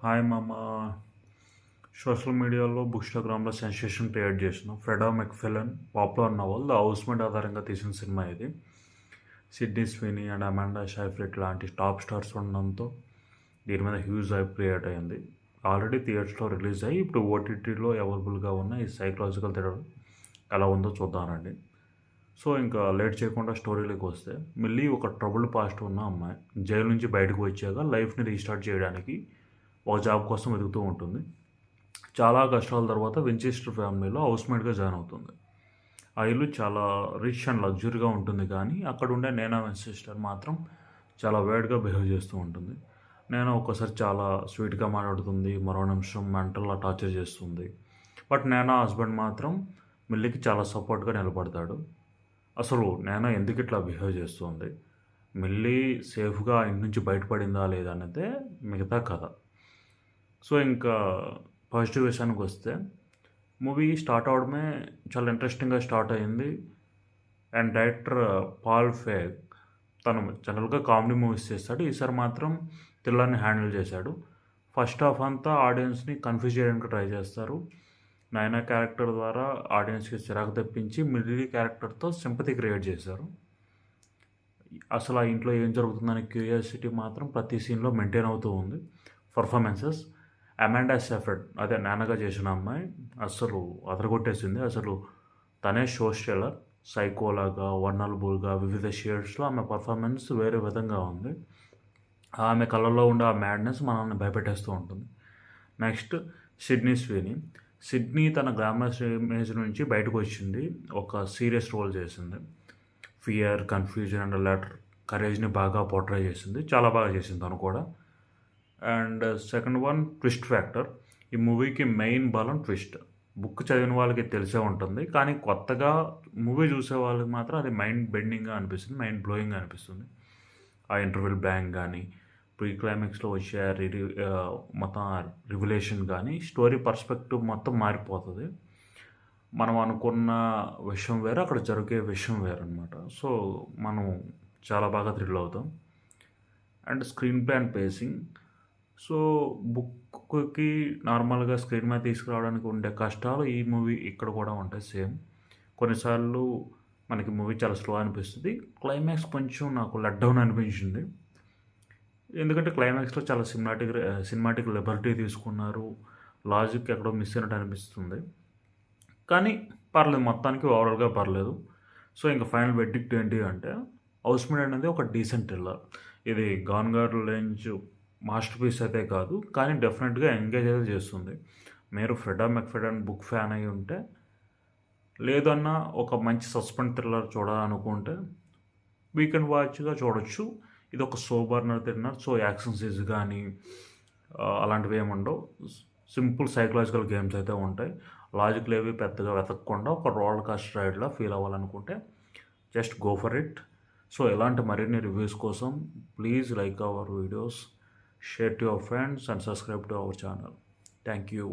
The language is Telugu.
హాయ్ మామ. సోషల్ మీడియాలో బుక్స్టాగ్రామ్లో సెన్సేషన్ క్రియేట్ చేసిన Freida McFadden popular novel the housemate ఆధారంగా తీసిన సినిమా ఇది. సిడ్నీ స్వీనీ అండ్ అమాండా సైఫ్రిడ్ లాంటి టాప్ స్టార్స్ ఉండడంతో దీని మీద హ్యూజ్ హైప్ క్రియేట్ అయింది. ఆల్రెడీ థియేటర్స్లో రిలీజ్ అయ్యి ఇప్పుడు ఓటీటీలో అవైలబుల్గా ఉన్న ఈ సైకలాజికల్ థ్రిల్లర్ ఎలా ఉందో చూద్దానండి. సో ఇంకా లేట్ చేయకుండా స్టోరీలోకి వస్తే, మిల్లీ ఒక ట్రబుల్ పాస్ట్ ఉన్న అమ్మాయి జైలు నుంచి బయటకు వచ్చాక లైఫ్ని రీస్టార్ట్ చేయడానికి ఒక జాబ్ కోసం వెతుకుతూ ఉంటుంది. చాలా కష్టాల తర్వాత వించెస్టర్ ఫ్యామిలీలో హౌస్మేట్గా జాయిన్ అవుతుంది. ఆ ఇల్లు చాలా రిచ్ అండ్ లగ్జరీగా ఉంటుంది, కానీ అక్కడ ఉండే నేనా వించెస్టర్ మాత్రం చాలా వేడ్గా బిహేవ్ చేస్తూ ఉంటుంది. నేను ఒక్కసారి చాలా స్వీట్గా మాట్లాడుతుంది, మరో నిమిషం మెంటల్గా టార్చర్ చేస్తుంది. బట్ నేనా హస్బెండ్ మాత్రం మిల్లీకి చాలా సపోర్ట్గా నిలబడతాడు. అసలు నేనా ఎందుకు ఇట్లా బిహేవ్ చేస్తుంది, మిల్లీ సేఫ్గా ఇంటి నుంచి బయటపడిందా లేదా అనేదే మిగతా కథ. సో ఇంకా పాజిటివ్ విషయానికి వస్తే, మూవీ స్టార్ట్ అవడమే చాలా ఇంట్రెస్టింగ్గా స్టార్ట్ అయింది. అండ్ డైరెక్టర్ పాల్ ఫెగ్ తను జనరల్గా కామెడీ మూవీస్ చేస్తాడు, ఈసారి మాత్రం థ్రిల్లర్ని హ్యాండిల్ చేశాడు. ఫస్ట్ హాఫ్ అంతా ఆడియన్స్ని కన్ఫ్యూజ్ చేయడానికి ట్రై చేస్తారు. నైనా క్యారెక్టర్ ద్వారా ఆడియన్స్కి చిరాకు తెప్పించి మిల్లీ క్యారెక్టర్తో సింపతి క్రియేట్ చేశారు. అసలు ఆ ఇంట్లో ఏం జరుగుతుందనే క్యూరియాసిటీ మాత్రం ప్రతి సీన్లో మెయింటైన్ అవుతూ ఉంది. పర్ఫార్మెన్సెస్, అమాండా సైఫ్రిడ్ అదే నాన్నగా చేసిన అమ్మాయి అసలు అదరగొట్టేసింది. అసలు తనే షో స్టెల్లర్, సైకోలాగా, వల్నరబుల్గా, వివిధ షేడ్స్లో ఆమె పర్ఫార్మెన్స్ వేరే విధంగా ఉంది. ఆమె కళ్ళల్లో ఉండే ఆ మ్యాడ్నెస్ మనల్ని భయపెట్టేస్తూ ఉంటుంది. Next Sydney Sweeney. సిడ్నీ తన గ్లామరస్ ఇమేజ్ నుంచి బయటకు వచ్చింది, ఒక సీరియస్ రోల్ చేసింది. ఫియర్, కన్ఫ్యూజన్ అండ్ లెటర్ కరేజ్ని బాగా పోర్ట్రే చేసింది, చాలా బాగా చేసింది తను కూడా. And second one, twist factor. ఈ మూవీకి మెయిన్ బలం ట్విస్ట్. బుక్ చదివిన వాళ్ళకి తెలిసే ఉంటుంది, కానీ కొత్తగా మూవీ చూసే వాళ్ళకి మాత్రం అది మైండ్ బెండింగ్గా అనిపిస్తుంది, మైండ్ బ్లోయింగ్గా అనిపిస్తుంది. ఆ ఇంటర్వెల్ బ్యాంక్ కానీ, ప్రీ క్లైమాక్స్లో వచ్చే మొత్తం రివిలేషన్ కానీ, స్టోరీ పర్స్పెక్టివ్ మొత్తం మారిపోతుంది. మనం అనుకున్న విషయం వేరే, అక్కడ జరిగే విషయం వేరే అనమాట. సో మనం చాలా బాగా థ్రిల్ అవుతాం. And screenplay and pacing. So బుక్కి నార్మల్గా స్క్రీన్ మీద తీసుకురావడానికి ఉండే కష్టాలు ఈ మూవీ ఇక్కడ కూడా ఉంటాయి సేమ్. కొన్నిసార్లు మనకి మూవీ చాలా స్లో అనిపిస్తుంది. క్లైమాక్స్ కొంచెం నాకు లెట్ డౌన్ అనిపించింది, ఎందుకంటే క్లైమాక్స్లో చాలా సినిమాటిక్ లిబర్టీ తీసుకున్నారు. లాజిక్ ఎక్కడో మిస్ అయినట్టు అనిపిస్తుంది, కానీ పర్లేదు, మొత్తానికి ఓవరాల్గా పర్లేదు. సో ఇంకా ఫైనల్ వెర్డిక్ట్ ఏంటి అంటే, హౌస్మేట్ అనేది ఒక డీసెంట్ థ్రిల్లర్. ఇది గాన్గార్ రేంజ్ మాస్టర్ పీస్ అయితే కాదు, కానీ డెఫినెట్గా ఎంగేజ్ అయితే చేస్తుంది. మీరు ఫ్రెడా మెక్ఫెడన్ బుక్ ఫ్యాన్ అయి ఉంటే, లేదన్నా ఒక మంచి సస్పెన్స్ థ్రిల్లర్ చూడాలనుకుంటే వీకెండ్ వాచ్గా చూడొచ్చు. ఇది ఒక సోబర్నర్ థ్రిల్లర్. సో యాక్షన్ సీన్స్ కానీ అలాంటివి ఏమి ఉండవు. సింపుల్ సైకలాజికల్ గేమ్స్ అయితే ఉంటాయి. లాజిక్లు ఏవి పెద్దగా వెతకకుండా ఒక రోల్ కాస్ట్ రైడ్లా ఫీల్ అవ్వాలనుకుంటే just go for it. So ఇలాంటి మరిన్ని రివ్యూస్ కోసం please like our videos, share to your friends and subscribe to our channel. Thank you.